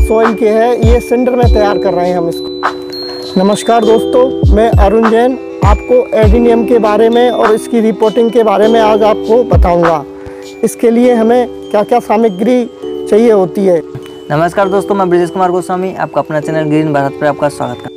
Soil के है, ये सिंडर में तैयार कर रहे हैं हम इसको। नमस्कार दोस्तों, मैं अरुण जैन आपको एडिनियम के बारे में और इसकी रिपोर्टिंग के बारे में आज आपको बताऊंगा। इसके लिए हमें क्या क्या सामग्री चाहिए होती है। नमस्कार दोस्तों, मैं ब्रिजेश कुमार गोस्वामी, आपका अपना चैनल ग्रीन भारत पर आपका स्वागत करता हूं।